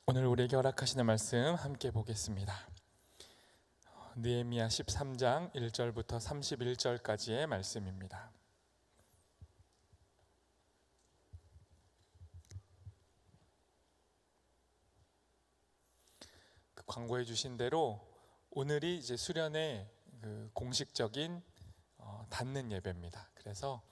오늘 우리에게 허락하시는 말씀 함께 보겠습니다. 느헤미야 13장 1절부터 31절까지의 말씀입니다. 광고해 주신 대로 오늘이 이제 수련의 공식적인 닫는 예배입니다. 그래서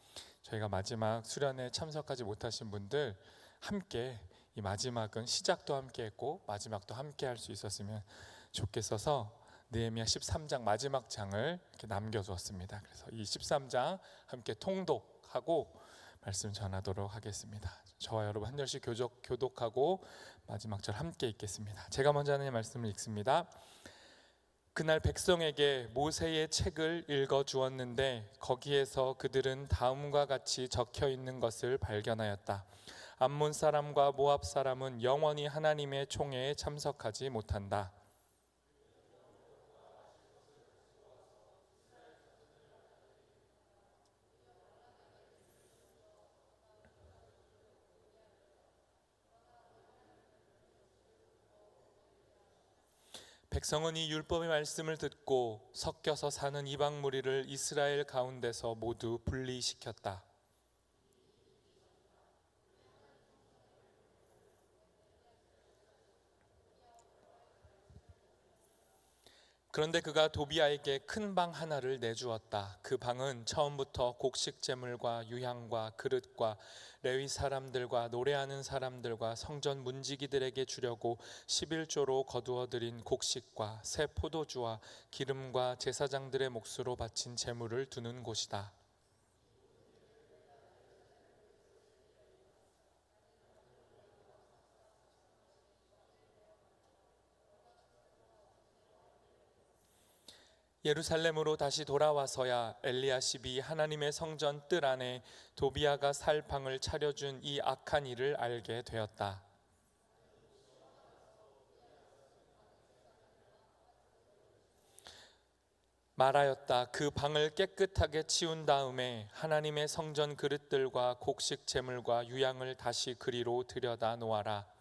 저희가 마지막 수련에 참석하지 못하신 분들 함께 이 마지막은 시작도 함께 했고 마지막도 함께 할 수 있었으면 좋겠어서 느헤미야 13장 마지막 장을 이렇게 남겨두었습니다. 그래서 이 13장 함께 통독하고 말씀 전하도록 하겠습니다. 저와 여러분 한 절씩 교독하고 마지막 절 함께 읽겠습니다. 제가 먼저 하나님의 말씀을 읽습니다. 그날 백성에게 모세의 책을 읽어 주었는데 거기에서 그들은 다음과 같이 적혀 있는 것을 발견하였다. 암몬 사람과 모압 사람은 영원히 하나님의 총회에 참석하지 못한다. 백성은 이 율법의 말씀을 듣고 섞여서 사는 이방 무리를 이스라엘 가운데서 모두 분리시켰다. 그런데 그가 도비아에게 큰 방 하나를 내주었다. 그 방은 처음부터 곡식 제물과 유향과 그릇과 레위 사람들과 노래하는 사람들과 성전 문지기들에게 주려고 11조로 거두어 들인 곡식과 새 포도주와 기름과 제사장들의 몫으로 바친 제물을 두는 곳이다. 예루살렘으로 다시 돌아와서야 엘리야십이 하나님의 성전 뜰 안에 도비아가 살 방을 차려준 이 악한 일을 알게 되었다. 말하였다. 그 방을 깨끗하게 치운 다음에 하나님의 성전 그릇들과 곡식 제물과 유향을 다시 그리로 들여다 놓아라.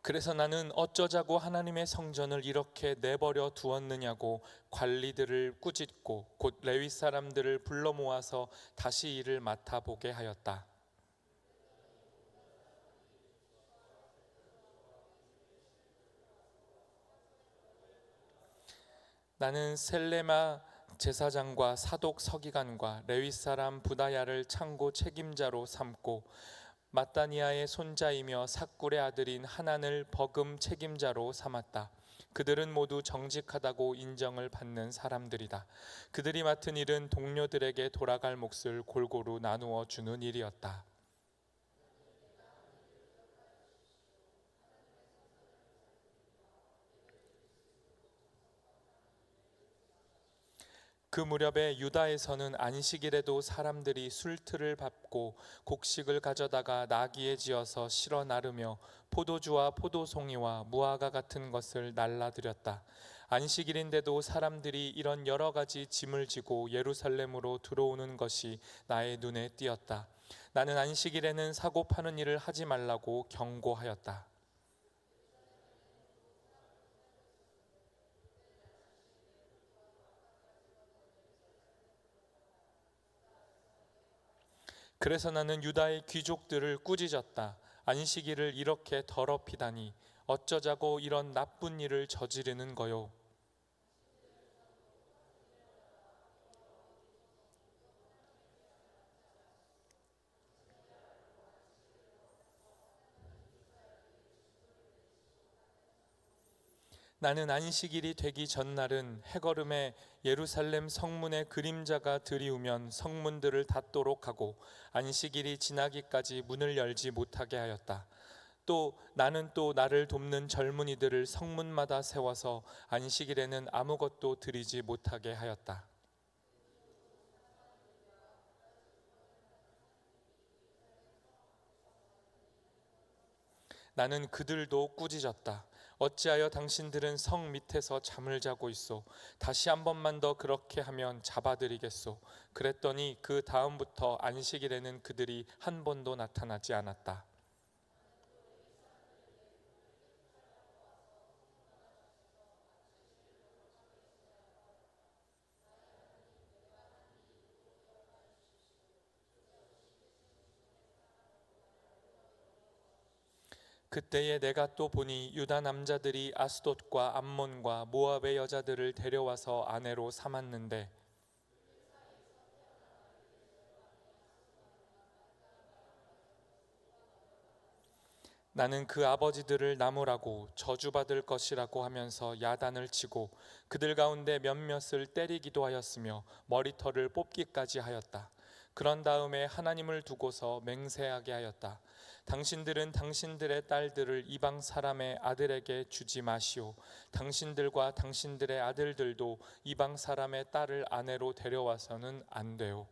그래서 나는 어쩌자고 하나님의 성전을 이렇게 내버려 두었느냐고 관리들을 꾸짖고 곧 레위 사람들을 불러 모아서 다시 일을 맡아보게 하였다. 나는 셀레마 제사장과 사독 서기관과 레위 사람 부다야를 창고 책임자로 삼고 마따니아의 손자이며 삭굴의 아들인 하난을 버금 책임자로 삼았다. 그들은 모두 정직하다고 인정을 받는 사람들이다. 그들이 맡은 일은 동료들에게 돌아갈 몫을 골고루 나누어 주는 일이었다. 그 무렵에 유다에서는 안식일에도 사람들이 술틀을 밟고 곡식을 가져다가 나귀에 지어서 실어 나르며 포도주와 포도송이와 무화과 같은 것을 날라드렸다. 안식일인데도 사람들이 이런 여러 가지 짐을 지고 예루살렘으로 들어오는 것이 나의 눈에 띄었다. 나는 안식일에는 사고 파는 일을 하지 말라고 경고하였다. 그래서 나는 유다의 귀족들을 꾸짖었다. 안식일을 이렇게 더럽히다니 어쩌자고 이런 나쁜 일을 저지르는 거요. 나는 안식일이 되기 전날은 해거름에 예루살렘 성문의 그림자가 들이우면 성문들을 닫도록 하고 안식일이 지나기까지 문을 열지 못하게 하였다. 또 나는 또 나를 돕는 젊은이들을 성문마다 세워서 안식일에는 아무것도 드리지 못하게 하였다. 나는 그들도 꾸짖었다. 어찌하여 당신들은 성 밑에서 잠을 자고 있소? 다시 한 번만 더 그렇게 하면 잡아드리겠소. 그랬더니 그 다음부터 안식일에는 그들이 한 번도 나타나지 않았다. 그때에 내가 또 보니 유다 남자들이 아스돗과 암몬과 모압의 여자들을 데려와서 아내로 삼았는데 나는 그 아버지들을 나무라고 저주받을 것이라고 하면서 야단을 치고 그들 가운데 몇몇을 때리기도 하였으며 머리털을 뽑기까지 하였다. 그런 다음에 하나님을 두고서 맹세하게 하였다. 당신들은 당신들의 딸들을 이방 사람의 아들에게 주지 마시오. 당신들과 당신들의 아들들도 이방 사람의 딸을 아내로 데려와서는 안 돼요.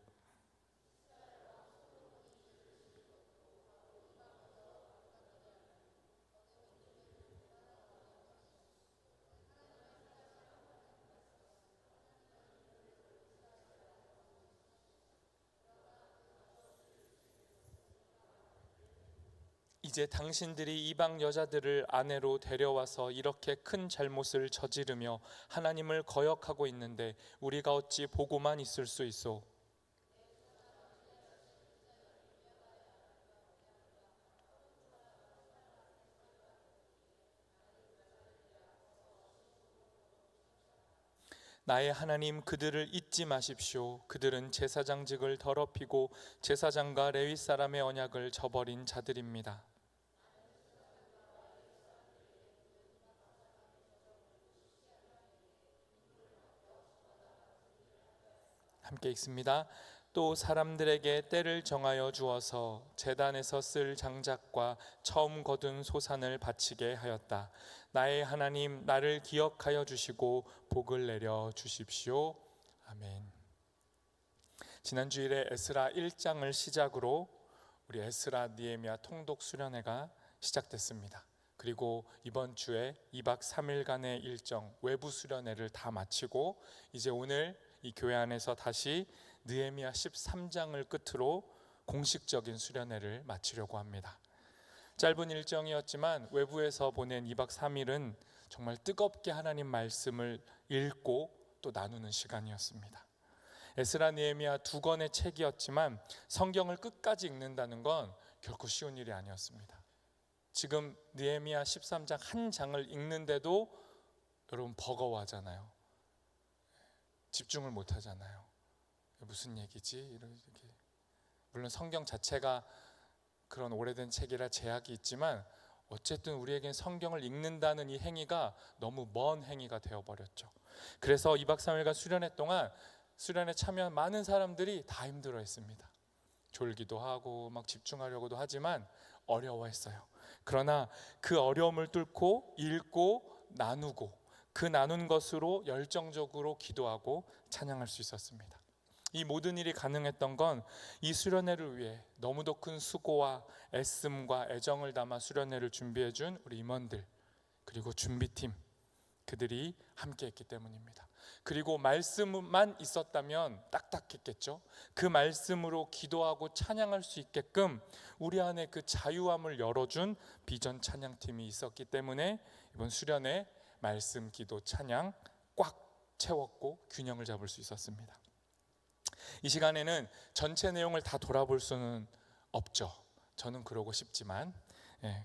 이제 당신들이 이방 여자들을 아내로 데려와서 이렇게 큰 잘못을 저지르며 하나님을 거역하고 있는데 우리가 어찌 보고만 있을 수 있소? 나의 하나님 그들을 잊지 마십시오. 그들은 제사장직을 더럽히고 제사장과 레위 사람의 언약을 저버린 자들입니다. 함께 읽습니다. 또 사람들에게 때를 정하여 주어서 제단에서 쓸 장작과 처음 거둔 소산을 바치게 하였다. 나의 하나님 나를 기억하여 주시고 복을 내려 주십시오. 아멘. 지난 주일에 에스라 1장을 시작으로 우리 에스라 느헤미야 통독 수련회가 시작됐습니다. 그리고 이번 주에 2박 3일간의 일정 외부 수련회를 다 마치고 이제 오늘 이 교회 안에서 다시 느헤미야 13장을 끝으로 공식적인 수련회를 마치려고 합니다. 짧은 일정이었지만 외부에서 보낸 2박 3일은 정말 뜨겁게 하나님 말씀을 읽고 또 나누는 시간이었습니다. 에스라 느헤미야 두 권의 책이었지만 성경을 끝까지 읽는다는 건 결코 쉬운 일이 아니었습니다. 지금 느헤미야 13장 한 장을 읽는데도 여러분 버거워하잖아요. 집중을 못 하잖아요. 무슨 얘기지? 이렇게. 물론 성경 자체가 그런 오래된 책이라 제약이 있지만 어쨌든 우리에겐 성경을 읽는다는 이 행위가 너무 먼 행위가 되어버렸죠. 그래서 2박 3일간 수련회 동안 수련회 참여한 많은 사람들이 다 힘들어했습니다. 졸기도 하고 막 집중하려고도 하지만 어려워했어요. 그러나 그 어려움을 뚫고 읽고 나누고 그 나눈 것으로 열정적으로 기도하고 찬양할 수 있었습니다. 이 모든 일이 가능했던 건 이 수련회를 위해 너무도 큰 수고와 애씀과 애정을 담아 수련회를 준비해 준 우리 임원들 그리고 준비팀 그들이 함께 했기 때문입니다. 그리고 말씀만 있었다면 딱딱했겠죠. 그 말씀으로 기도하고 찬양할 수 있게끔 우리 안에 그 자유함을 열어준 비전 찬양팀이 있었기 때문에 이번 수련회 말씀, 기도, 찬양 꽉 채웠고 균형을 잡을 수 있었습니다. 이 시간에는 전체 내용을 다 돌아볼 수는 없죠. 저는 그러고 싶지만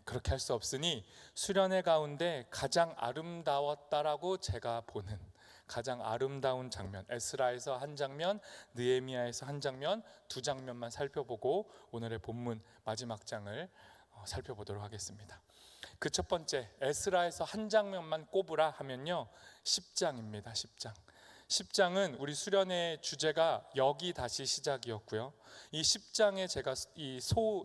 그렇게 할 수 없으니 수련회 가운데 가장 아름다웠다라고 제가 보는 가장 아름다운 장면, 에스라에서 한 장면, 느헤미야에서 한 장면, 두 장면만 살펴보고 오늘의 본문 마지막 장을 살펴보도록 하겠습니다. 그 첫 번째, 에스라에서 한 장면만 꼽으라 하면요 10장입니다. 10장. 10장은 우리 수련회 주제가 여기 다시 시작이었고요. 이 10장에 제가 이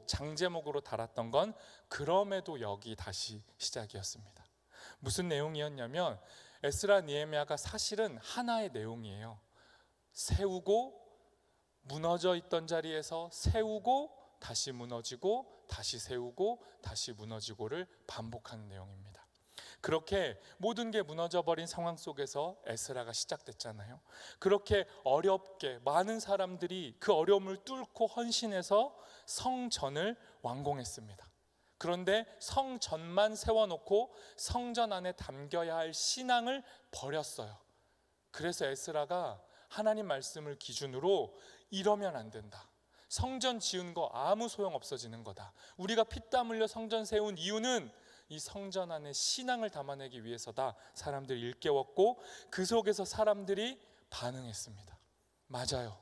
장제목으로 달았던 건 그럼에도 여기 다시 시작이었습니다. 무슨 내용이었냐면 에스라 느헤미야가 사실은 하나의 내용이에요. 세우고 무너져 있던 자리에서 세우고 다시 무너지고 다시 세우고 다시 무너지고를 반복하는 내용입니다. 그렇게 모든 게 무너져버린 상황 속에서 에스라가 시작됐잖아요. 그렇게 어렵게 많은 사람들이 그 어려움을 뚫고 헌신해서 성전을 완공했습니다. 그런데 성전만 세워놓고 성전 안에 담겨야 할 신앙을 버렸어요. 그래서 에스라가 하나님 말씀을 기준으로 이러면 안 된다. 성전 지은 거 아무 소용 없어지는 거다. 우리가 피땀 흘려 성전 세운 이유는 이 성전 안에 신앙을 담아내기 위해서다. 사람들이 일깨웠고 그 속에서 사람들이 반응했습니다. 맞아요.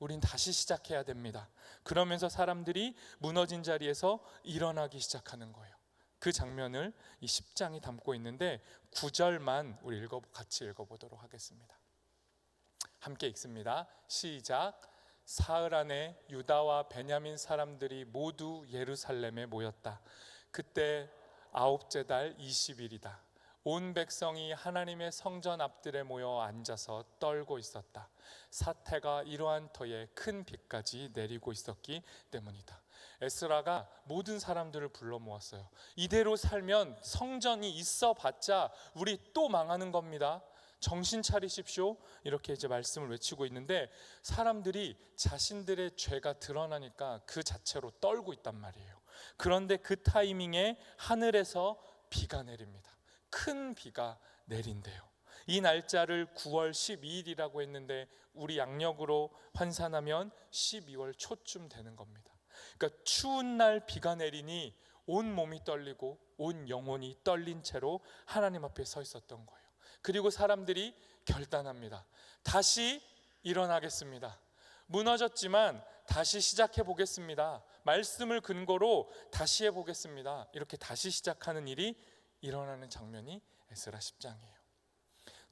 우린 다시 시작해야 됩니다. 그러면서 사람들이 무너진 자리에서 일어나기 시작하는 거예요. 그 장면을 이 10장이 담고 있는데 9절만 우리 같이 읽어보도록 하겠습니다. 함께 읽습니다. 시작. 사흘 안에 유다와 베냐민 사람들이 모두 예루살렘에 모였다. 그때 아홉째 달 20일이다. 온 백성이 하나님의 성전 앞들에 모여 앉아서 떨고 있었다. 사태가 이러한 터에 큰 비까지 내리고 있었기 때문이다. 에스라가 모든 사람들을 불러 모았어요. 이대로 살면 성전이 있어 봤자 우리 또 망하는 겁니다. 정신 차리십시오. 이렇게 이제 말씀을 외치고 있는데 사람들이 자신들의 죄가 드러나니까 그 자체로 떨고 있단 말이에요. 그런데 그 타이밍에 하늘에서 비가 내립니다. 큰 비가 내린대요. 이 날짜를 9월 12일이라고 했는데 우리 양력으로 환산하면 12월 초쯤 되는 겁니다. 그러니까 추운 날 비가 내리니 온 몸이 떨리고 온 영혼이 떨린 채로 하나님 앞에 서 있었던 거예요. 그리고 사람들이 결단합니다. 다시 일어나겠습니다. 무너졌지만 다시 시작해 보겠습니다. 말씀을 근거로 다시 해보겠습니다. 이렇게 다시 시작하는 일이 일어나는 장면이 에스라 10장이에요.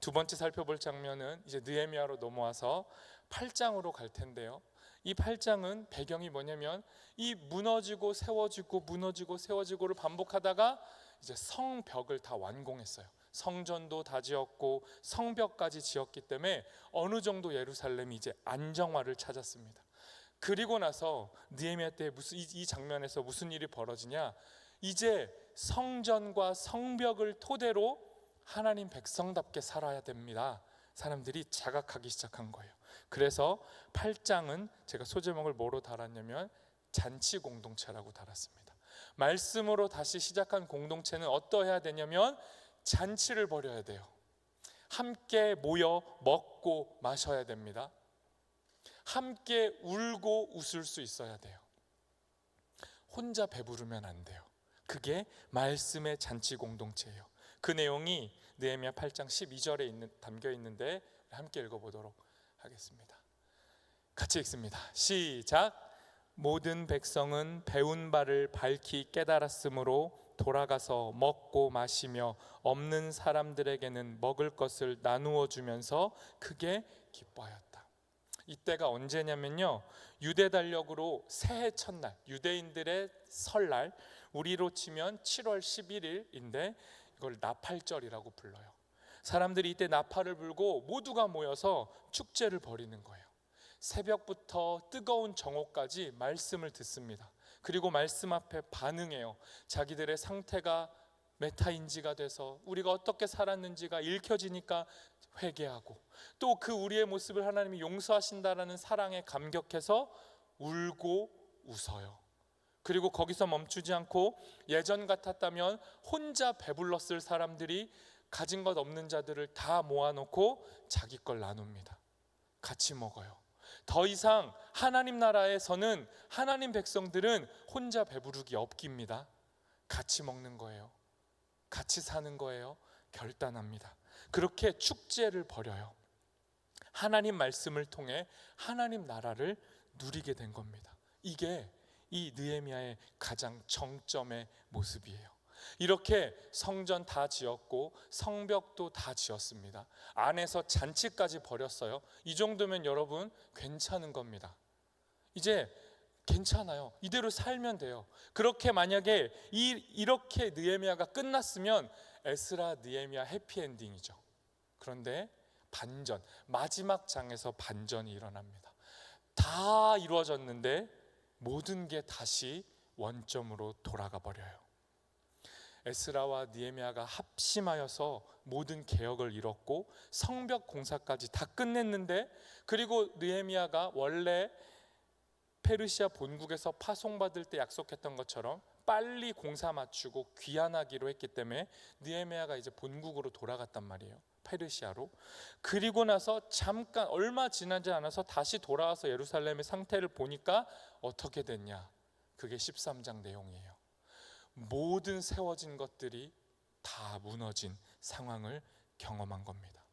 두 번째 살펴볼 장면은 이제 느헤미야로 넘어와서 8장으로 갈 텐데요. 이 8장은 배경이 뭐냐면 이 무너지고 세워지고 무너지고 세워지고를 반복하다가 이제 성벽을 다 완공했어요. 성전도 다 지었고 성벽까지 지었기 때문에 어느 정도 예루살렘이 이제 안정화를 찾았습니다. 그리고 나서 느헤미야 때 이 장면에서 무슨 일이 벌어지냐? 이제 성전과 성벽을 토대로 하나님 백성답게 살아야 됩니다. 사람들이 자각하기 시작한 거예요. 그래서 8장은 제가 소제목을 뭐로 달았냐면 잔치 공동체라고 달았습니다. 말씀으로 다시 시작한 공동체는 어떠해야 되냐면 잔치를 벌여야 돼요. 함께 모여 먹고 마셔야 됩니다. 함께 울고 웃을 수 있어야 돼요. 혼자 배부르면 안 돼요. 그게 말씀의 잔치 공동체예요. 그 내용이 느헤미야 8장 12절에 담겨 있는데 함께 읽어보도록 하겠습니다. 같이 읽습니다. 시작. 모든 백성은 배운 바를 밝히 깨달았으므로 돌아가서 먹고 마시며 없는 사람들에게는 먹을 것을 나누어 주면서 크게 기뻐하였다. 이때가 언제냐면요, 유대 달력으로 새해 첫날, 유대인들의 설날, 우리로 치면 7월 11일인데 이걸 나팔절이라고 불러요. 사람들이 이때 나팔을 불고 모두가 모여서 축제를 벌이는 거예요. 새벽부터 뜨거운 정오까지 말씀을 듣습니다. 그리고 말씀 앞에 반응해요. 자기들의 상태가 메타인지가 돼서 우리가 어떻게 살았는지가 읽혀지니까 회개하고, 또 그 우리의 모습을 하나님이 용서하신다라는 사랑에 감격해서 울고 웃어요. 그리고 거기서 멈추지 않고 예전 같았다면 혼자 배불렀을 사람들이 가진 것 없는 자들을 다 모아놓고 자기 걸 나눕니다. 같이 먹어요. 더 이상 하나님 나라에서는 하나님 백성들은 혼자 배부르기 없깁니다. 같이 먹는 거예요. 같이 사는 거예요. 결단합니다. 그렇게 축제를 벌여요. 하나님 말씀을 통해 하나님 나라를 누리게 된 겁니다. 이게 이 느헤미야의 가장 정점의 모습이에요. 이렇게 성전 다 지었고 성벽도 다 지었습니다. 안에서 잔치까지 벌였어요. 이 정도면 여러분 괜찮은 겁니다. 이제 괜찮아요. 이대로 살면 돼요. 그렇게 만약에 이렇게 느헤미야가 끝났으면 에스라 느헤미야 해피엔딩이죠. 그런데 반전, 마지막 장에서 반전이 일어납니다. 다 이루어졌는데 모든 게 다시 원점으로 돌아가 버려요. 에스라와 느헤미야가 합심하여서 모든 개혁을 이뤘고 성벽 공사까지 다 끝냈는데, 그리고 느헤미야가 원래 페르시아 본국에서 파송받을 때 약속했던 것처럼 빨리 공사 마치고 귀환하기로 했기 때문에 느헤미야가 이제 본국으로 돌아갔단 말이에요, 페르시아로. 그리고 나서 잠깐 얼마 지나지 않아서 다시 돌아와서 예루살렘의 상태를 보니까 어떻게 됐냐? 그게 13장 내용이에요. 모든 세워진 것들이 다 무너진 상황을 경험한 겁니다.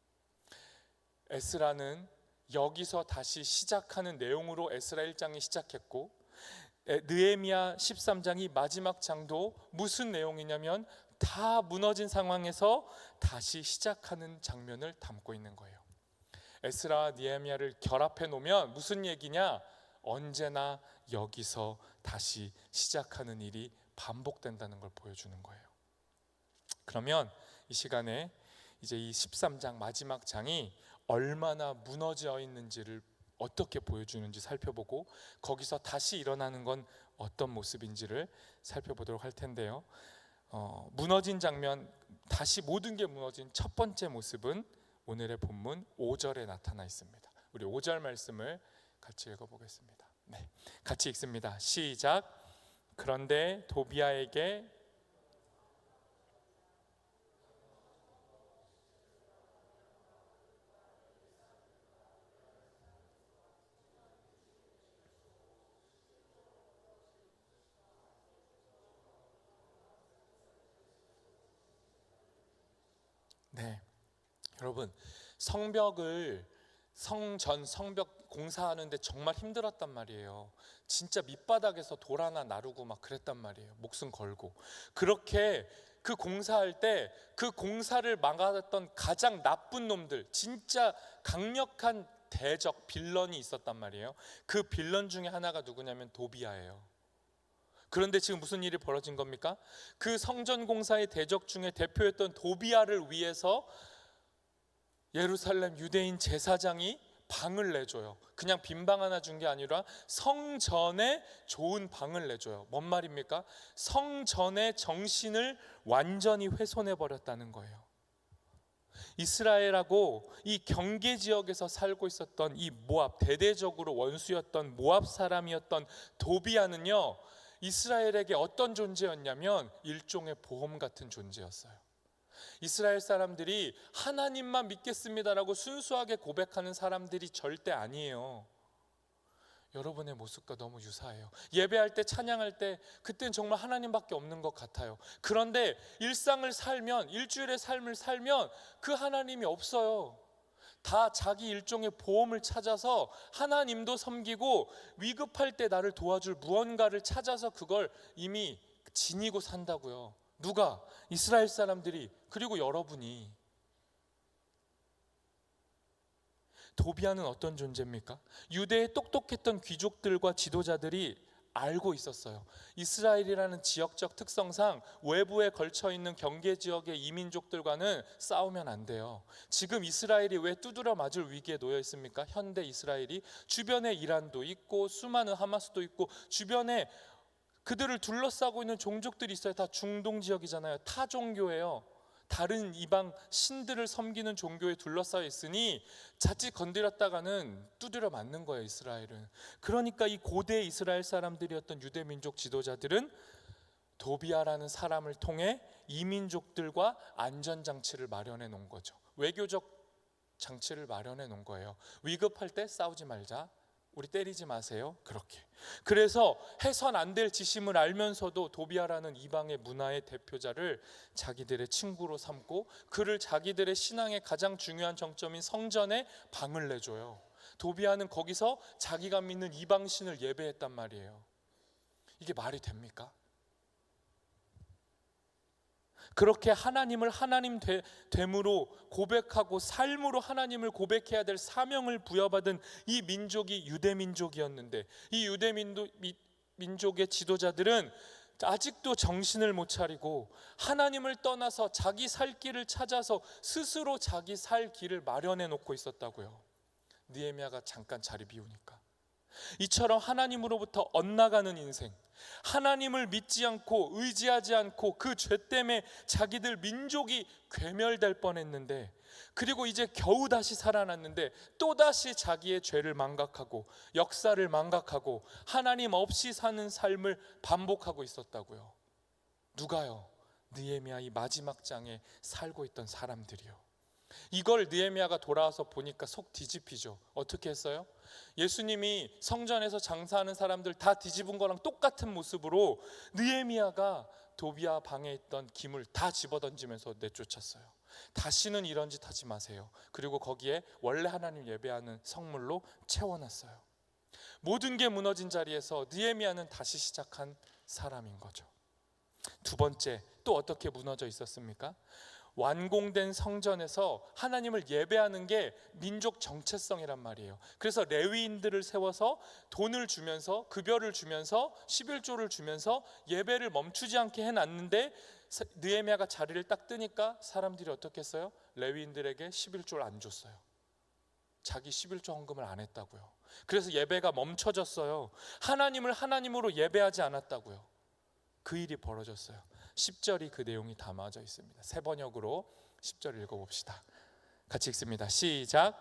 에스라는 여기서 다시 시작하는 내용으로 에스라 1장이 시작했고, 느헤미야 13장이 마지막 장도 무슨 내용이냐면 다 무너진 상황에서 다시 시작하는 장면을 담고 있는 거예요. 에스라와 느헤미야를 결합해 놓으면 무슨 얘기냐? 언제나 여기서 다시 시작하는 일이 반복된다는 걸 보여주는 거예요. 그러면 이 시간에 이제 이 13장 마지막 장이 얼마나 무너져 있는지를 어떻게 보여주는지 살펴보고, 거기서 다시 일어나는 건 어떤 모습인지를 살펴보도록 할 텐데요. 무너진 장면, 다시 모든 게 무너진 첫 번째 모습은 오늘의 본문 5절에 나타나 있습니다. 우리 5절 말씀을 같이 읽어보겠습니다. 네, 같이 읽습니다. 시작. 그런데 도비아에게 네, 여러분, 성벽 공사하는데 정말 힘들었단 말이에요. 진짜 밑바닥에서 돌 하나 나르고 막 그랬단 말이에요. 목숨 걸고. 그렇게 그 공사할 때 그 공사를 막았던 가장 나쁜 놈들, 진짜 강력한 대적 빌런이 있었단 말이에요. 그 빌런 중에 하나가 누구냐면 도비아예요. 그런데 지금 무슨 일이 벌어진 겁니까? 그 성전 공사의 대적 중에 대표였던 도비아를 위해서 예루살렘 유대인 제사장이 방을 내줘요. 그냥 빈 방 하나 준 게 아니라 성전에 좋은 방을 내줘요. 뭔 말입니까? 성전의 정신을 완전히 훼손해 버렸다는 거예요. 이스라엘하고 이 경계 지역에서 살고 있었던 이 모압, 대대적으로 원수였던 모압 사람이었던 도비아는요, 이스라엘에게 어떤 존재였냐면 일종의 보험 같은 존재였어요. 이스라엘 사람들이 하나님만 믿겠습니다라고 순수하게 고백하는 사람들이 절대 아니에요. 여러분의 모습과 너무 유사해요. 예배할 때, 찬양할 때 그때는 정말 하나님밖에 없는 것 같아요. 그런데 일상을 살면, 일주일의 삶을 살면 그 하나님이 없어요. 다 자기 일종의 보험을 찾아서 하나님도 섬기고 위급할 때 나를 도와줄 무언가를 찾아서 그걸 이미 지니고 산다고요. 누가? 이스라엘 사람들이, 그리고 여러분이. 도비아는 어떤 존재입니까? 유대의 똑똑했던 귀족들과 지도자들이 알고 있었어요. 이스라엘이라는 지역적 특성상 외부에 걸쳐 있는 경계 지역의 이민족들과는 싸우면 안 돼요. 지금 이스라엘이 왜 두드려 맞을 위기에 놓여 있습니까? 현대 이스라엘이 주변에 이란도 있고 수많은 하마스도 있고 주변에 그들을 둘러싸고 있는 종족들이 있어요. 다 중동 지역이잖아요. 타 종교예요. 다른 이방 신들을 섬기는 종교에 둘러싸여 있으니 자칫 건드렸다가는 두드려 맞는 거예요, 이스라엘은. 그러니까 이 고대 이스라엘 사람들이었던 유대 민족 지도자들은 도비아라는 사람을 통해 이민족들과 안전장치를 마련해 놓은 거죠. 외교적 장치를 마련해 놓은 거예요. 위급할 때 싸우지 말자, 우리 때리지 마세요, 그렇게. 그래서 해선 안 될 지심을 알면서도 도비아라는 이방의 문화의 대표자를 자기들의 친구로 삼고 그를 자기들의 신앙의 가장 중요한 정점인 성전에 방을 내줘요. 도비아는 거기서 자기가 믿는 이방신을 예배했단 말이에요. 이게 말이 됩니까? 그렇게 하나님을 하나님 됨으로 고백하고 삶으로 하나님을 고백해야 될 사명을 부여받은 이 민족이 유대 민족이었는데, 이 유대 민족의 지도자들은 아직도 정신을 못 차리고 하나님을 떠나서 자기 살 길을 찾아서 스스로 자기 살 길을 마련해 놓고 있었다고요. 느헤미야가 잠깐 자리 비우니까. 이처럼 하나님으로부터 엇나가는 인생, 하나님을 믿지 않고 의지하지 않고 그 죄 때문에 자기들 민족이 괴멸될 뻔했는데, 그리고 이제 겨우 다시 살아났는데 또다시 자기의 죄를 망각하고 역사를 망각하고 하나님 없이 사는 삶을 반복하고 있었다고요. 누가요? 느헤미야 이 마지막 장에 살고 있던 사람들이요. 이걸 느헤미야가 돌아와서 보니까 속 뒤집히죠. 어떻게 했어요? 예수님이 성전에서 장사하는 사람들 다 뒤집은 거랑 똑같은 모습으로 느헤미야가 도비야 방에 있던 김을 다 집어던지면서 내쫓았어요. 다시는 이런 짓 하지 마세요. 그리고 거기에 원래 하나님 예배하는 성물로 채워놨어요. 모든 게 무너진 자리에서 느헤미야는 다시 시작한 사람인 거죠. 두 번째, 또 어떻게 무너져 있었습니까? 완공된 성전에서 하나님을 예배하는 게 민족 정체성이란 말이에요. 그래서 레위인들을 세워서 돈을 주면서, 급여를 주면서, 11조를 주면서 예배를 멈추지 않게 해놨는데, 느헤미야가 자리를 딱 뜨니까 사람들이 어떻게 했어요? 레위인들에게 11조를 안 줬어요. 자기 11조 헌금을 안 했다고요. 그래서 예배가 멈춰졌어요. 하나님을 하나님으로 예배하지 않았다고요. 그 일이 벌어졌어요. 10절이 그 내용이 담아져 있습니다. 새 번역으로 10절 읽어봅시다. 같이 읽습니다. 시작.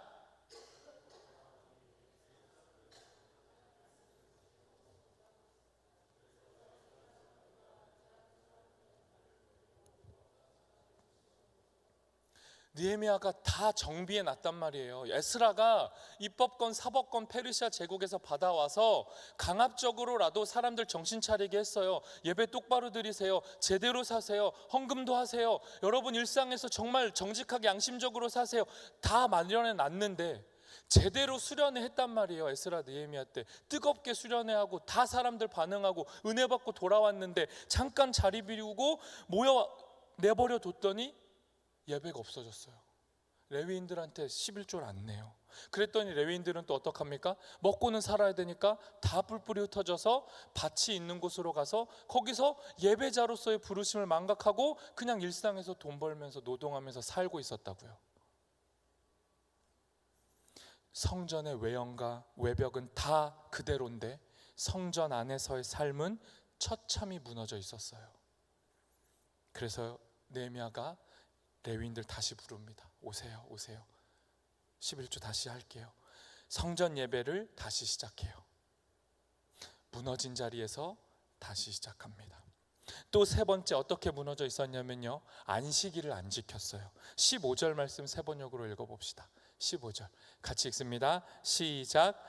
느헤미야가 다 정비해 놨단 말이에요. 에스라가 입법권, 사법권 페르시아 제국에서 받아와서 강압적으로라도 사람들 정신 차리게 했어요. 예배 똑바로 드리세요. 제대로 사세요. 헌금도 하세요. 여러분 일상에서 정말 정직하게 양심적으로 사세요. 다 마련해 놨는데 제대로 수련회 했단 말이에요. 에스라 느헤미야 때 뜨겁게 수련회하고 다 사람들 반응하고 은혜 받고 돌아왔는데 잠깐 자리 비우고 모여 내버려 뒀더니 예배가 없어졌어요. 레위인들한테 11조를 안 내요. 그랬더니 레위인들은 또 어떡합니까? 먹고는 살아야 되니까 다 뿔뿔이 흩어져서 밭이 있는 곳으로 가서 거기서 예배자로서의 부르심을 망각하고 그냥 일상에서 돈 벌면서 노동하면서 살고 있었다고요. 성전의 외형과 외벽은 다 그대로인데 성전 안에서의 삶은 처참히 무너져 있었어요. 그래서 느헤미야가 레위인들 다시 부릅니다. 오세요, 오세요. 11조 다시 할게요. 성전 예배를 다시 시작해요. 무너진 자리에서 다시 시작합니다. 또 세 번째 어떻게 무너져 있었냐면요, 안식일을 안 지켰어요. 15절 말씀 세 번역으로 읽어봅시다. 15절 같이 읽습니다. 시작.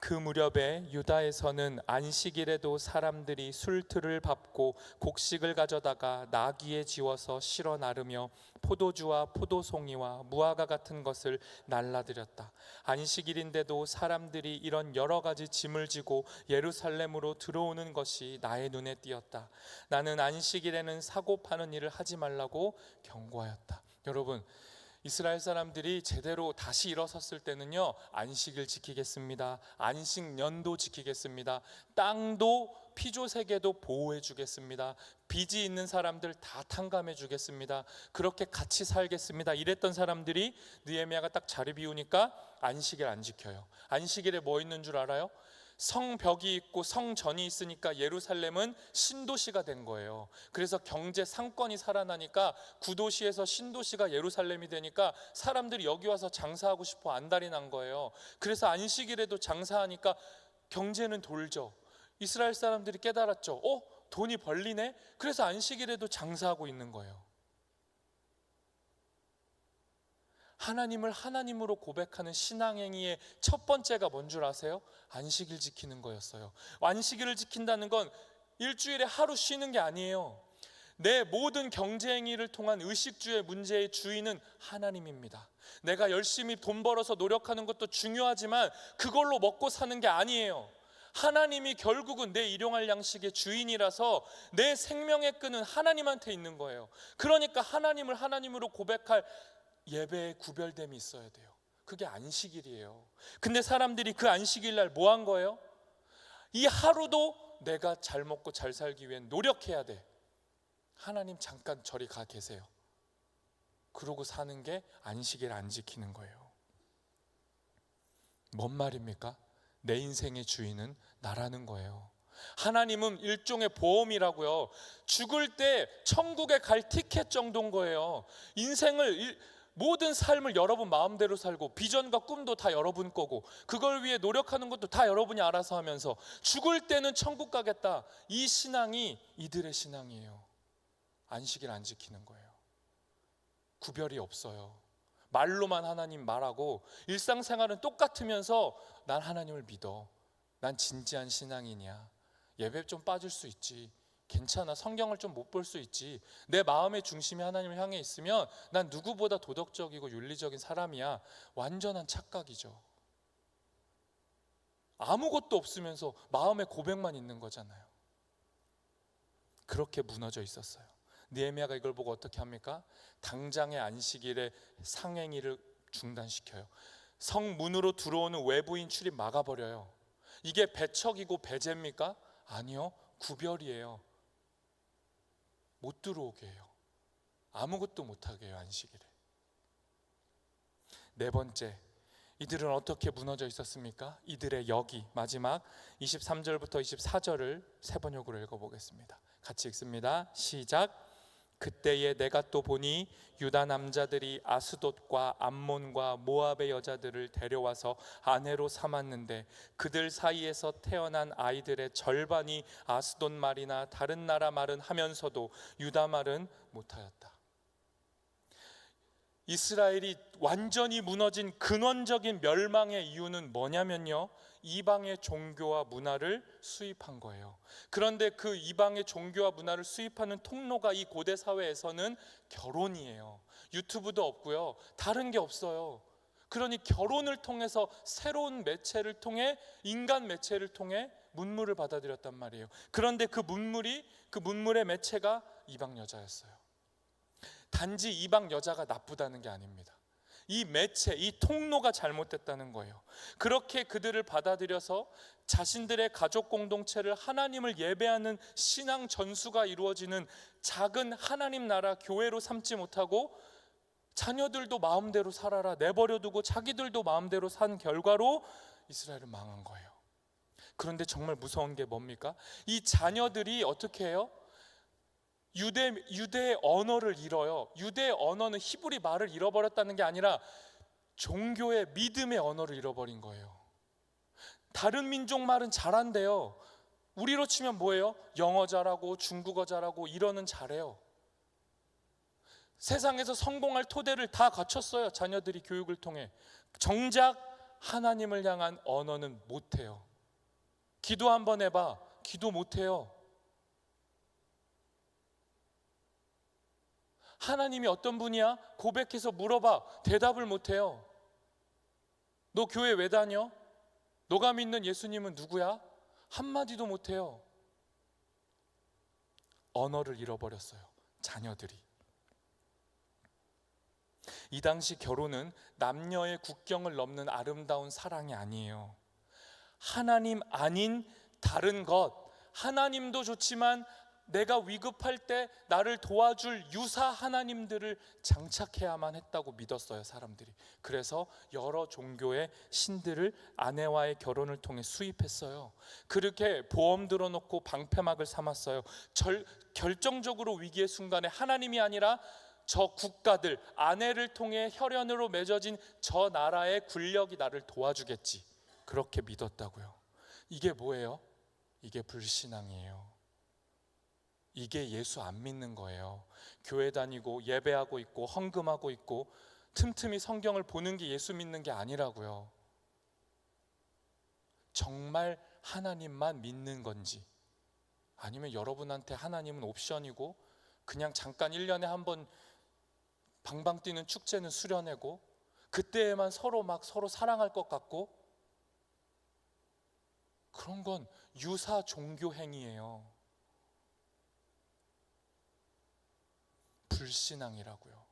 그 무렵에 유다에서는 안식일에도 사람들이 술틀을 밟고 곡식을 가져다가 나귀에 지워서 실어 나르며 포도주와 포도송이와 무화과 같은 것을 날라드렸다. 안식일인데도 사람들이 이런 여러 가지 짐을 지고 예루살렘으로 들어오는 것이 나의 눈에 띄었다. 나는 안식일에는 사고 파는 일을 하지 말라고 경고하였다. 여러분, 이스라엘 사람들이 제대로 다시 일어섰을 때는요, 안식일 지키겠습니다. 안식년도 지키겠습니다. 땅도 피조세계도 보호해 주겠습니다. 빚이 있는 사람들 다 탕감해 주겠습니다. 그렇게 같이 살겠습니다. 이랬던 사람들이 느헤미야가 딱 자리 비우니까 안식일 안 지켜요. 안식일에 뭐 있는 줄 알아요? 성벽이 있고 성전이 있으니까 예루살렘은 신도시가 된 거예요. 그래서 경제 상권이 살아나니까 구도시에서 신도시가 예루살렘이 되니까 사람들이 여기 와서 장사하고 싶어 안달이 난 거예요. 그래서 안식일에도 장사하니까 경제는 돌죠. 이스라엘 사람들이 깨달았죠. 돈이 벌리네? 그래서 안식일에도 장사하고 있는 거예요. 하나님을 하나님으로 고백하는 신앙행위의 첫 번째가 뭔 줄 아세요? 안식일 지키는 거였어요. 안식일을 지킨다는 건 일주일에 하루 쉬는 게 아니에요. 내 모든 경제행위를 통한 의식주의 문제의 주인은 하나님입니다. 내가 열심히 돈 벌어서 노력하는 것도 중요하지만 그걸로 먹고 사는 게 아니에요. 하나님이 결국은 내 일용할 양식의 주인이라서 내 생명의 끈은 하나님한테 있는 거예요. 그러니까 하나님을 하나님으로 고백할 예배의 구별됨이 있어야 돼요. 그게 안식일이에요. 근데 사람들이 그 안식일 날 뭐 한 거예요? 이 하루도 내가 잘 먹고 잘 살기 위해 노력해야 돼. 하나님 잠깐 저리 가 계세요. 그러고 사는 게 안식일 안 지키는 거예요. 뭔 말입니까? 내 인생의 주인은 나라는 거예요. 하나님은 일종의 보험이라고요. 죽을 때 천국에 갈 티켓 정도인 거예요. 모든 삶을 여러분 마음대로 살고 비전과 꿈도 다 여러분 거고 그걸 위해 노력하는 것도 다 여러분이 알아서 하면서 죽을 때는 천국 가겠다. 이 신앙이 이들의 신앙이에요. 안식일 안 지키는 거예요. 구별이 없어요. 말로만 하나님 말하고 일상생활은 똑같으면서 난 하나님을 믿어. 난 진지한 신앙이냐. 예배 좀 빠질 수 있지. 괜찮아. 성경을 좀 못 볼 수 있지. 내 마음의 중심이 하나님을 향해 있으면 난 누구보다 도덕적이고 윤리적인 사람이야. 완전한 착각이죠. 아무것도 없으면서 마음의 고백만 있는 거잖아요. 그렇게 무너져 있었어요. 느헤미야가 이걸 보고 어떻게 합니까? 당장의 안식일의 상행일을 중단시켜요. 성문으로 들어오는 외부인 출입 막아버려요. 이게 배척이고 배제입니까? 아니요. 구별이에요. 못 들어오게 해요. 아무것도 못하게 해요. 안식일에. 네 번째, 이들은 어떻게 무너져 있었습니까? 이들의 역이. 마지막 23절부터 24절을 세 번역으로 읽어보겠습니다. 같이 읽습니다. 시작. 그때에 내가 또 보니 유다 남자들이 아스돗과 암몬과 모압의 여자들을 데려와서 아내로 삼았는데 그들 사이에서 태어난 아이들의 절반이 아스돗 말이나 다른 나라 말은 하면서도 유다 말은 못하였다. 이스라엘이 완전히 무너진 근원적인 멸망의 이유는 뭐냐면요, 이방의 종교와 문화를 수입한 거예요. 그런데 그 이방의 종교와 문화를 수입하는 통로가 이 고대 사회에서는 결혼이에요. 유튜브도 없고요, 다른 게 없어요. 그러니 결혼을 통해서 새로운 매체를 통해, 인간 매체를 통해 문물을 받아들였단 말이에요. 그런데 그 문물의 매체가 이방 여자였어요. 단지 이방 여자가 나쁘다는 게 아닙니다. 이 매체, 이 통로가 잘못됐다는 거예요. 그렇게 그들을 받아들여서 자신들의 가족 공동체를 하나님을 예배하는 신앙 전수가 이루어지는 작은 하나님 나라 교회로 삼지 못하고 자녀들도 마음대로 살아라 내버려두고 자기들도 마음대로 산 결과로 이스라엘은 망한 거예요. 그런데 정말 무서운 게 뭡니까? 이 자녀들이 어떻게 해요? 유대의 언어를 잃어요. 유대의 언어는 히브리 말을 잃어버렸다는 게 아니라 종교의 믿음의 언어를 잃어버린 거예요. 다른 민족 말은 잘한대요. 우리로 치면 뭐예요? 영어 잘하고 중국어 잘하고 이러는 잘해요. 세상에서 성공할 토대를 다 갖췄어요. 자녀들이 교육을 통해. 정작 하나님을 향한 언어는 못해요. 기도 한번 해봐. 기도 못해요. 하나님이 어떤 분이야? 고백해서 물어봐. 대답을 못해요. 너 교회 왜 다녀? 너가 믿는 예수님은 누구야? 한마디도 못해요. 언어를 잃어버렸어요. 자녀들이. 이 당시 결혼은 남녀의 국경을 넘는 아름다운 사랑이 아니에요. 하나님 아닌 다른 것, 하나님도 좋지만 내가 위급할 때 나를 도와줄 유사 하나님들을 장착해야만 했다고 믿었어요, 사람들이. 그래서 여러 종교의 신들을 아내와의 결혼을 통해 수입했어요. 그렇게 보험 들어놓고 방패막을 삼았어요. 결정적으로 위기의 순간에 하나님이 아니라 저 국가들, 아내를 통해 혈연으로 맺어진 저 나라의 군력이 나를 도와주겠지, 그렇게 믿었다고요. 이게 뭐예요? 이게 불신앙이에요. 이게 예수 안 믿는 거예요. 교회 다니고 예배하고 있고 헌금하고 있고 틈틈이 성경을 보는 게 예수 믿는 게 아니라고요. 정말 하나님만 믿는 건지, 아니면 여러분한테 하나님은 옵션이고 그냥 잠깐 1년에 한 번 방방 뛰는 축제는 수련회고 그때에만 서로 사랑할 것 같고, 그런 건 유사 종교 행위예요. 불신앙이라고요.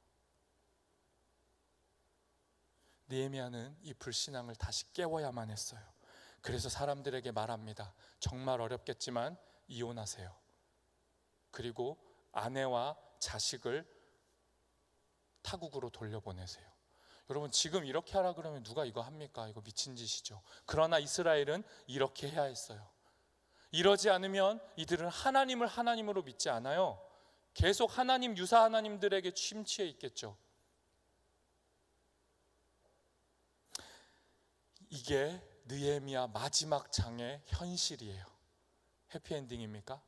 느헤미야는 이 불신앙을 다시 깨워야만 했어요. 그래서 사람들에게 말합니다. 정말 어렵겠지만 이혼하세요. 그리고 아내와 자식을 타국으로 돌려보내세요. 여러분 지금 이렇게 하라 그러면 누가 이거 합니까? 이거 미친 짓이죠. 그러나 이스라엘은 이렇게 해야 했어요. 이러지 않으면 이들은 하나님을 하나님으로 믿지 않아요. 계속 하나님 유사 하나님들에게 침체해 있겠죠. 이게 느헤미야 마지막 장의 현실이에요. 해피엔딩입니까?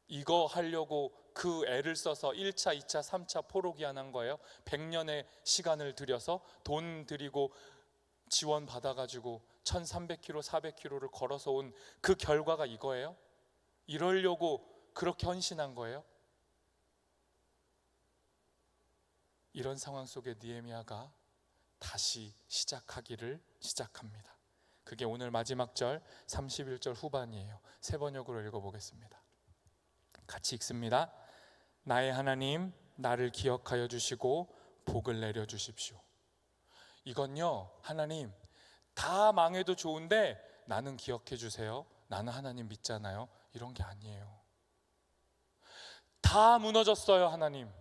이거 하려고 그 애를 써서 1차, 2차, 3차 포로기한한 거예요. 100년의 시간을 들여서 돈 들이고 지원 받아가지고 1300km, 400km를 걸어서 온 그 결과가 이거예요? 이러려고 그렇게 헌신한 거예요? 이런 상황 속에 느헤미야가 다시 시작하기를 시작합니다. 그게 오늘 마지막 절 31절 후반이에요. 세 번역으로 읽어보겠습니다. 같이 읽습니다. 나의 하나님, 나를 기억하여 주시고 복을 내려 주십시오. 이건요, 하나님 다 망해도 좋은데 나는 기억해 주세요. 나는 하나님 믿잖아요. 이런 게 아니에요. 다 무너졌어요. 하나님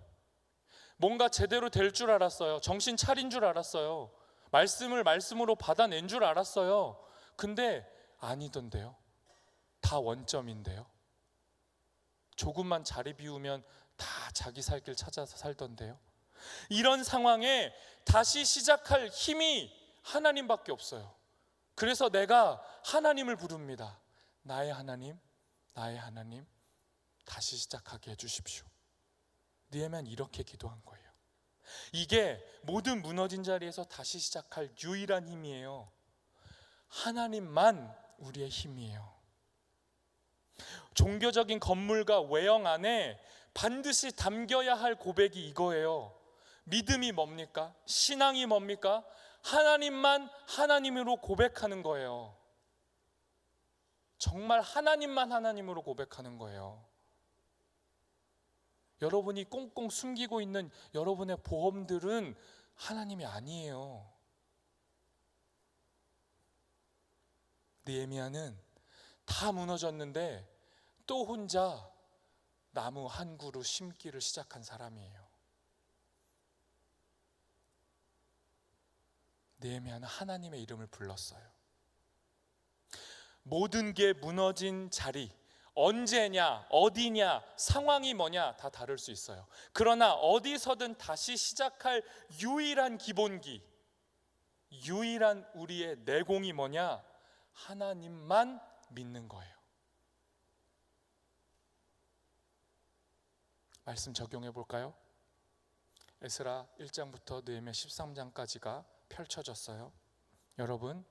뭔가 제대로 될 줄 알았어요. 정신 차린 줄 알았어요. 말씀을 말씀으로 받아낸 줄 알았어요. 근데 아니던데요. 다 원점인데요. 조금만 자리 비우면 다 자기 살 길 찾아서 살던데요. 이런 상황에 다시 시작할 힘이 하나님밖에 없어요. 그래서 내가 하나님을 부릅니다. 나의 하나님, 나의 하나님, 다시 시작하게 해주십시오. 느헤미야는 이렇게 기도한 거예요. 이게 모든 무너진 자리에서 다시 시작할 유일한 힘이에요. 하나님만 우리의 힘이에요. 종교적인 건물과 외형 안에 반드시 담겨야 할 고백이 이거예요. 믿음이 뭡니까? 신앙이 뭡니까? 하나님만 하나님으로 고백하는 거예요. 정말 하나님만 하나님으로 고백하는 거예요. 여러분이 꽁꽁 숨기고 있는 여러분의 보험들은 하나님이 아니에요. 느헤미야는 다 무너졌는데 또 혼자 나무 한 그루 심기를 시작한 사람이에요. 느헤미야는 하나님의 이름을 불렀어요. 모든 게 무너진 자리, 언제냐, 어디냐, 상황이 뭐냐 다 다를 수 있어요. 그러나 어디서든 다시 시작할 유일한 기본기, 유일한 우리의 내공이 뭐냐? 하나님만 믿는 거예요. 말씀 적용해 볼까요? 에스라 1장부터 느헤미야 13장까지가 펼쳐졌어요. 여러분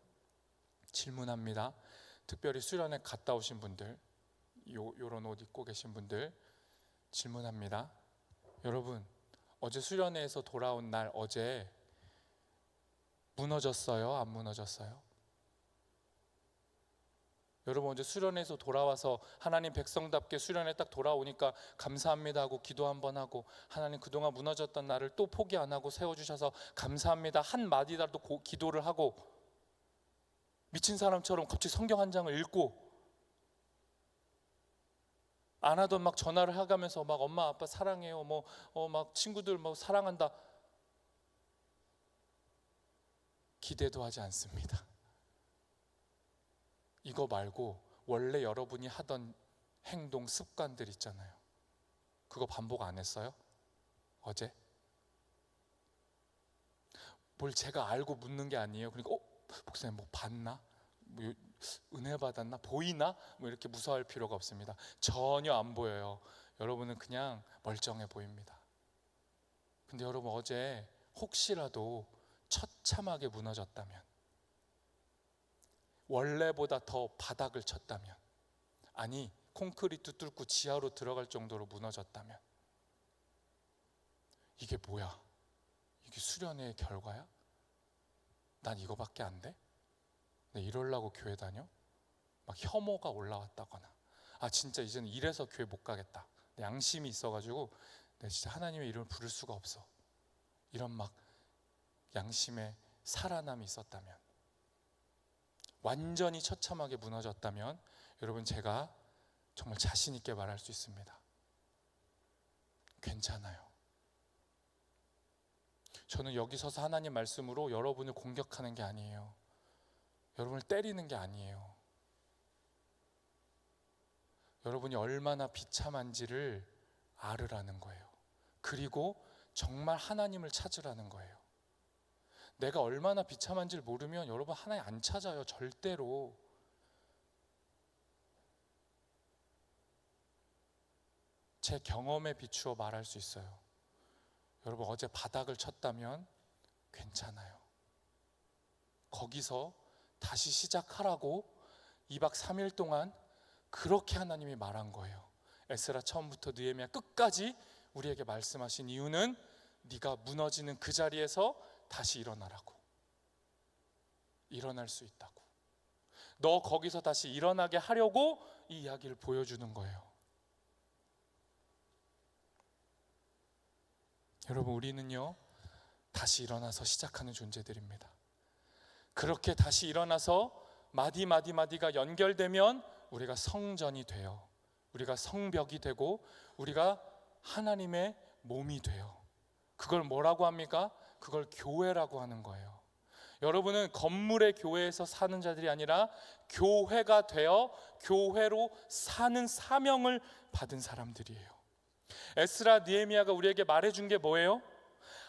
질문합니다. 특별히 수련회 갔다 오신 분들, 요런 옷 입고 계신 분들 질문합니다. 여러분 어제 수련회에서 돌아온 날 어제 무너졌어요? 안 무너졌어요? 여러분 어제 수련회에서 돌아와서 하나님 백성답게 수련회 딱 돌아오니까 감사합니다 하고 기도 한번 하고, 하나님 그동안 무너졌던 나를 또 포기 안 하고 세워주셔서 감사합니다 한 마디라도 기도를 하고, 미친 사람처럼 갑자기 성경 한 장을 읽고, 안 하던 막 전화를 해가면서 막 엄마 아빠 사랑해요, 막 친구들 뭐 사랑한다, 기대도 하지 않습니다. 이거 말고 원래 여러분이 하던 행동 습관들 있잖아요. 그거 반복 안 했어요? 어제? 뭘 제가 알고 묻는 게 아니에요. 그러니까 목사님 뭐 봤나? 뭐 은혜 받았나? 보이나? 뭐 이렇게 무서워할 필요가 없습니다. 전혀 안 보여요. 여러분은 그냥 멀쩡해 보입니다. 근데 여러분 어제 혹시라도 처참하게 무너졌다면, 원래보다 더 바닥을 쳤다면, 아니 콘크리트 뚫고 지하로 들어갈 정도로 무너졌다면, 이게 뭐야? 이게 수련회의 결과야? 난 이거밖에 안 돼? 내 이러려고 교회 다녀? 막 혐오가 올라왔다거나, 아 진짜 이제는 이래서 교회 못 가겠다, 내 양심이 있어가지고 내 진짜 하나님의 이름을 부를 수가 없어, 이런 막 양심의 살아남이 있었다면, 완전히 처참하게 무너졌다면, 여러분 제가 정말 자신 있게 말할 수 있습니다. 괜찮아요. 저는 여기 서서 하나님 말씀으로 여러분을 공격하는 게 아니에요. 여러분을 때리는 게 아니에요. 여러분이 얼마나 비참한지를 알으라는 거예요. 그리고 정말 하나님을 찾으라는 거예요. 내가 얼마나 비참한지를 모르면 여러분 하나님 안 찾아요. 절대로. 제 경험에 비추어 말할 수 있어요. 여러분 어제 바닥을 쳤다면 괜찮아요. 거기서 다시 시작하라고 2박 3일 동안 그렇게 하나님이 말한 거예요. 에스라 처음부터 느헤미야 끝까지 우리에게 말씀하신 이유는 네가 무너지는 그 자리에서 다시 일어나라고. 일어날 수 있다고. 너 거기서 다시 일어나게 하려고 이 이야기를 보여주는 거예요. 여러분 우리는요 다시 일어나서 시작하는 존재들입니다. 그렇게 다시 일어나서 마디가 연결되면 우리가 성전이 돼요. 우리가 성벽이 되고 우리가 하나님의 몸이 돼요. 그걸 뭐라고 합니까? 그걸 교회라고 하는 거예요. 여러분은 건물의 교회에서 사는 자들이 아니라 교회가 되어 교회로 사는 사명을 받은 사람들이에요. 에스라 느헤미야가 우리에게 말해준 게 뭐예요?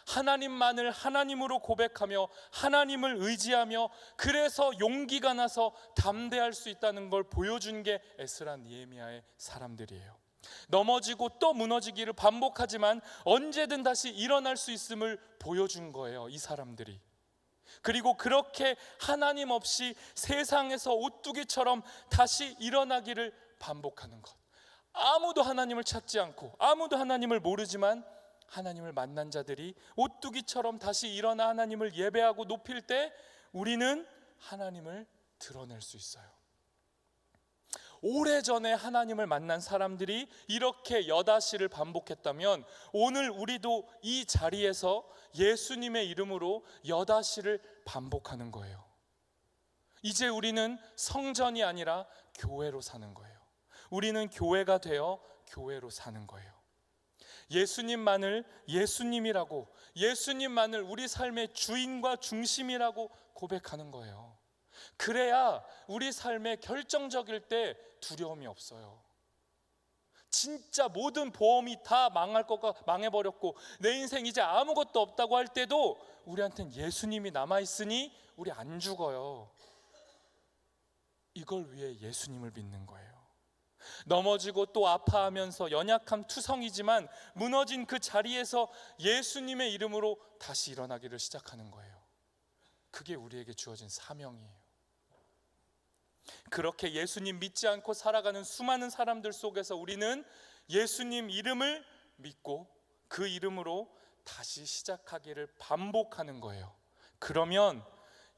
하나님만을 하나님으로 고백하며 하나님을 의지하며 그래서 용기가 나서 담대할 수 있다는 걸 보여준 게 에스라 느헤미야의 사람들이에요. 넘어지고 또 무너지기를 반복하지만 언제든 다시 일어날 수 있음을 보여준 거예요, 이 사람들이. 그리고 그렇게 하나님 없이 세상에서 오뚜기처럼 다시 일어나기를 반복하는 것. 아무도 하나님을 찾지 않고 아무도 하나님을 모르지만 하나님을 만난 자들이 오뚜기처럼 다시 일어나 하나님을 예배하고 높일 때 우리는 하나님을 드러낼 수 있어요. 오래전에 하나님을 만난 사람들이 이렇게 여다시를 반복했다면 오늘 우리도 이 자리에서 예수님의 이름으로 여다시를 반복하는 거예요. 이제 우리는 성전이 아니라 교회로 사는 거예요. 우리는 교회가 되어 교회로 사는 거예요. 예수님만을 예수님이라고, 예수님만을 우리 삶의 주인과 중심이라고 고백하는 거예요. 그래야 우리 삶에 결정적일 때 두려움이 없어요. 진짜 모든 보험이 다 망해버렸고 내 인생 이제 아무것도 없다고 할 때도 우리한테는 예수님이 남아있으니 우리 안 죽어요. 이걸 위해 예수님을 믿는 거예요. 넘어지고 또 아파하면서 연약함 투성이지만 무너진 그 자리에서 예수님의 이름으로 다시 일어나기를 시작하는 거예요. 그게 우리에게 주어진 사명이에요. 그렇게 예수님 믿지 않고 살아가는 수많은 사람들 속에서 우리는 예수님 이름을 믿고 그 이름으로 다시 시작하기를 반복하는 거예요. 그러면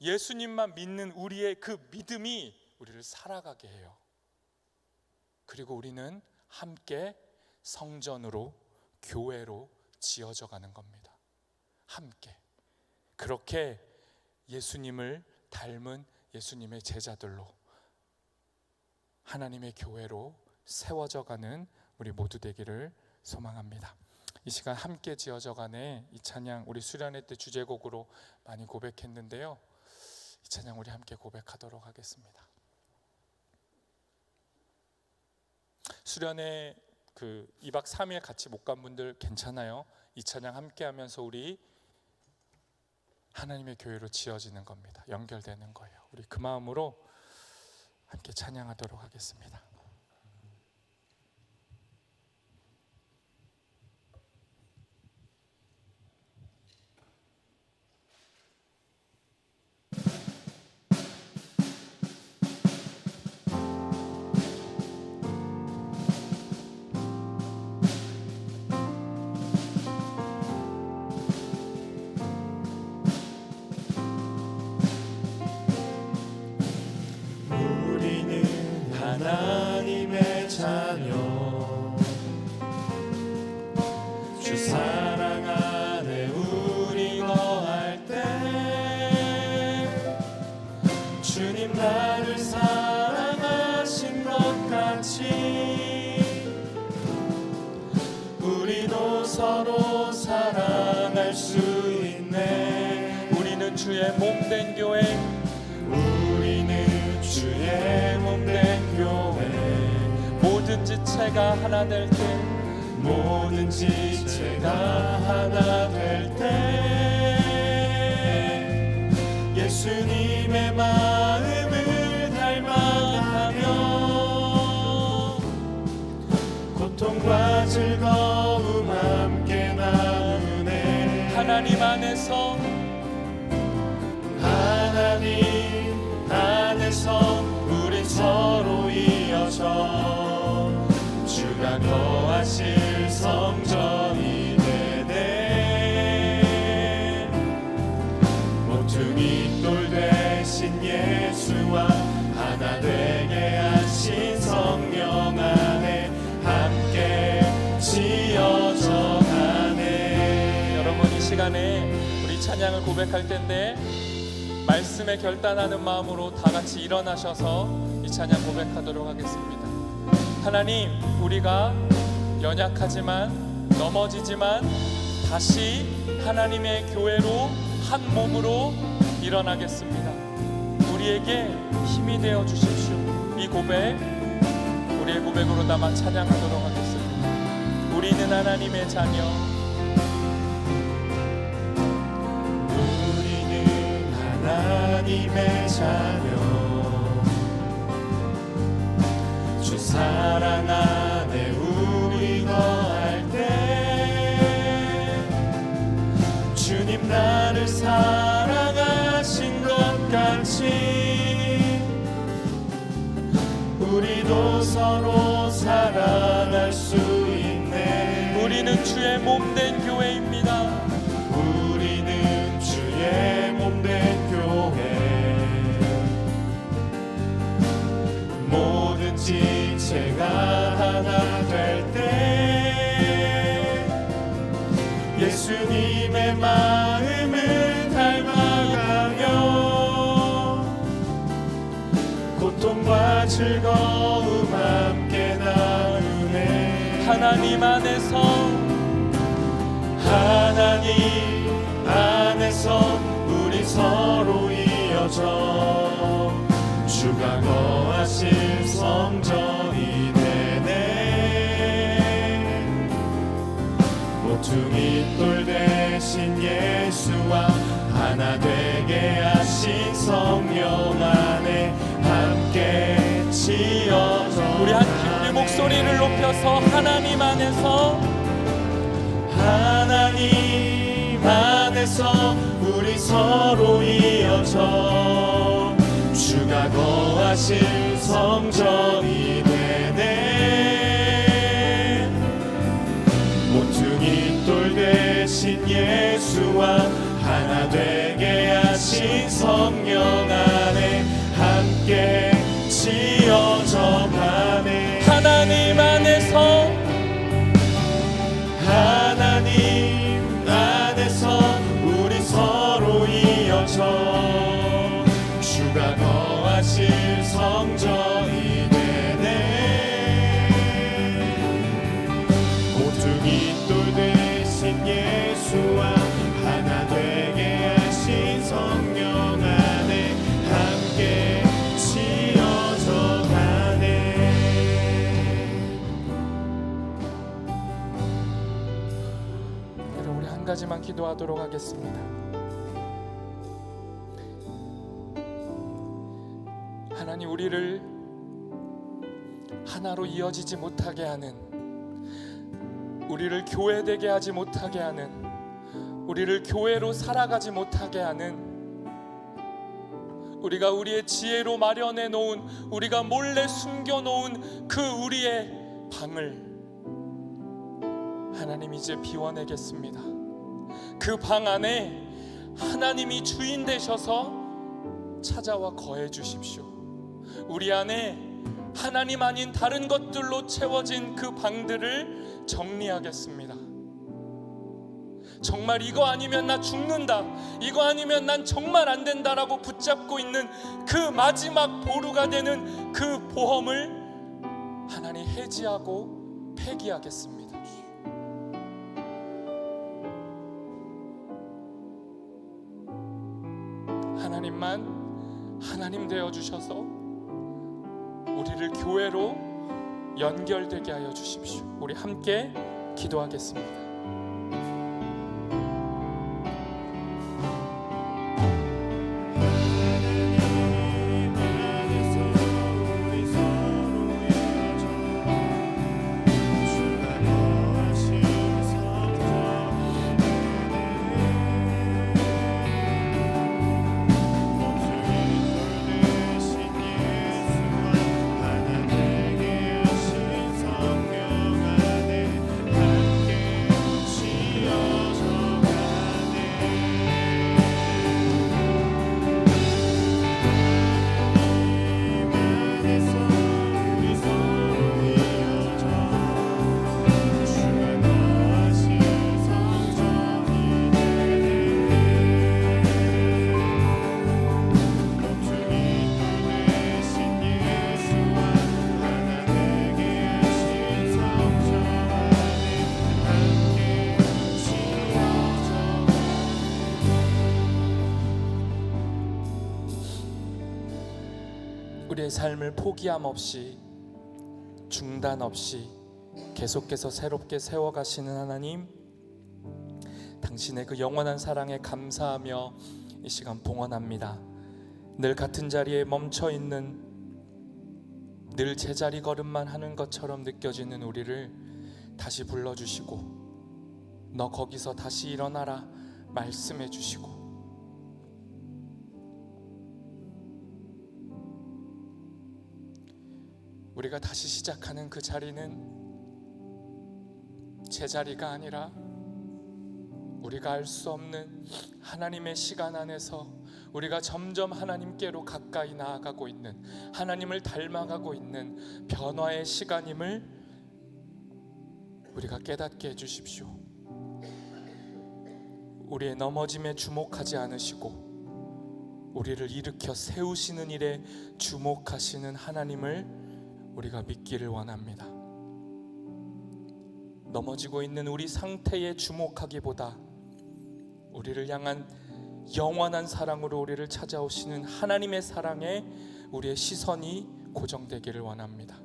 예수님만 믿는 우리의 그 믿음이 우리를 살아가게 해요. 그리고 우리는 함께 성전으로, 교회로 지어져 가는 겁니다. 함께. 그렇게 예수님을 닮은 예수님의 제자들로 하나님의 교회로 세워져 가는 우리 모두 되기를 소망합니다. 이 시간 함께 지어져 가네 이 찬양 우리 수련회 때 주제곡으로 많이 고백했는데요. 이 찬양 우리 함께 고백하도록 하겠습니다. 수련회 2박 3일 같이 못 간 분들 괜찮아요. 이 찬양 함께 하면서 우리 하나님의 교회로 지어지는 겁니다. 연결되는 거예요. 우리 그 마음으로 함께 찬양하도록 하겠습니다. 하나님의 자녀 주 사랑 안에 우리 거할 때 주님 나를 사랑하신 것 같이 우리도 서로 사랑할 수 있네. 주의 몸된 교회, 우리는 주의 몸된 교회. 모든 지체가 하나 될 때, 모든 지체가 하나 될 때 예수님의 마음을 닮아가며 고통과 즐거움 함께 나누네. 하나님 안에서 우린 서로 이어져 주가 거하실 성전이 되네. 모퉁이 돌 되신 예수와 하나 되게 하신 성령 안에 함께 지어져 가네. 여러분, 이 시간에 우리 찬양을 고백할 텐데 말씀에 결단하는 마음으로 다 같이 일어나셔서 이 찬양 고백하도록 하겠습니다. 하나님, 우리가 연약하지만 넘어지지만 다시 하나님의 교회로 한 몸으로 일어나겠습니다. 우리에게 힘이 되어 주십시오. 이 고백, 우리의 고백으로 담아 찬양하도록 하겠습니다. 우리는 하나님의 자녀, 우리는 하나님의 자녀. 주 사랑 안에 우리 거할 때 주님 나를 사랑하신 것 같이 우리도 서로 사랑할 수 있네. 우리는 주의 몸된 교회입니다. 우리는 주의 몸된 교회. 모든 지체가 하나 될 때 예수님의 마음을 닮아가며 고통과 즐거움 함께 나누네. 하나님 안에서 우리 서로 이어져 주가 거하실 성전이 되네. 모퉁이 돌 대신 예수와 하나 되게 하신 성령 안에 함께 지어져. 우리 한 깊이 목소리를 높여서 하나님 안에서 우리 서로 이어져 주가 거하실 성전이 되네. 모퉁이 돌 대신 예수와 하나 되게 하신 성령 안에 함께 지어져 가네. 하나님 안에서 우리 서로 이어져 주가 거하실 성전이 되네. 모퉁이 돌 대신 예수와 하나 되게 하신 성령 안에 함께 지어져 가네. 여러분, 우리 한 가지만 기도하도록 하겠습니다. 하나님, 우리를 하나로 이어지지 못하게 하는, 우리를 교회되게 하지 못하게 하는, 우리를 교회로 살아가지 못하게 하는, 우리가 우리의 지혜로 마련해 놓은, 우리가 몰래 숨겨 놓은 그 우리의 방을 하나님 이제 비워내겠습니다. 그 방 안에 하나님이 주인 되셔서 찾아와 거해 주십시오. 우리 안에 하나님 아닌 다른 것들로 채워진 그 방들을 정리하겠습니다. 정말 이거 아니면 나 죽는다, 이거 아니면 난 정말 안 된다라고 붙잡고 있는 그 마지막 보루가 되는 그 보험을 하나님 해지하고 폐기하겠습니다. 하나님만 하나님 되어 주셔서 우리를 교회로 연결되게 하여 주십시오. 우리 함께 기도하겠습니다. 우리의 삶을 포기함 없이 중단 없이 계속해서 새롭게 세워가시는 하나님, 당신의 그 영원한 사랑에 감사하며 이 시간 봉헌합니다. 늘 같은 자리에 멈춰있는, 늘 제자리 걸음만 하는 것처럼 느껴지는 우리를 다시 불러주시고 너 거기서 다시 일어나라 말씀해 주시고, 우리가 다시 시작하는 그 자리는 제자리가 아니라 우리가 알 수 없는 하나님의 시간 안에서 우리가 점점 하나님께로 가까이 나아가고 있는, 하나님을 닮아가고 있는 변화의 시간임을 우리가 깨닫게 해주십시오. 우리의 넘어짐에 주목하지 않으시고 우리를 일으켜 세우시는 일에 주목하시는 하나님을 우리가 믿기를 원합니다. 넘어지고 있는 우리 상태에 주목하기보다 우리를 향한 영원한 사랑으로 우리를 찾아오시는 하나님의 사랑에 우리의 시선이 고정되기를 원합니다.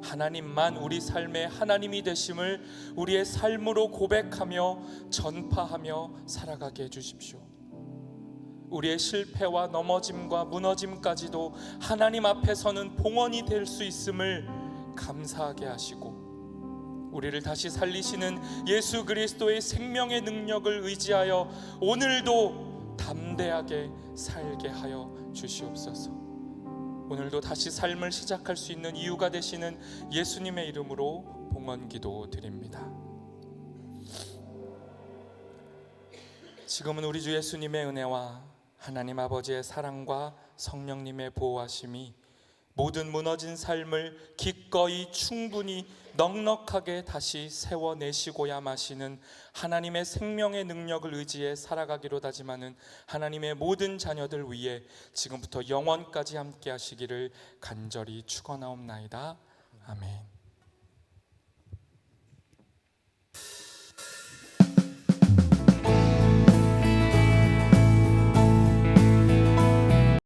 하나님만 우리 삶의 하나님이 되심을 우리의 삶으로 고백하며 전파하며 살아가게 해주십시오. 우리의 실패와 넘어짐과 무너짐까지도 하나님 앞에서는 봉헌이 될 수 있음을 감사하게 하시고, 우리를 다시 살리시는 예수 그리스도의 생명의 능력을 의지하여 오늘도 담대하게 살게 하여 주시옵소서. 오늘도 다시 삶을 시작할 수 있는 이유가 되시는 예수님의 이름으로 봉헌 기도 드립니다. 지금은 우리 주 예수님의 은혜와 하나님 아버지의 사랑과 성령님의 보호하심이 모든 무너진 삶을 기꺼이 충분히 넉넉하게 다시 세워내시고야 마시는 하나님의 생명의 능력을 의지해 살아가기로 다짐하는 하나님의 모든 자녀들 위해 지금부터 영원까지 함께 하시기를 간절히 축원하옵나이다. 아멘.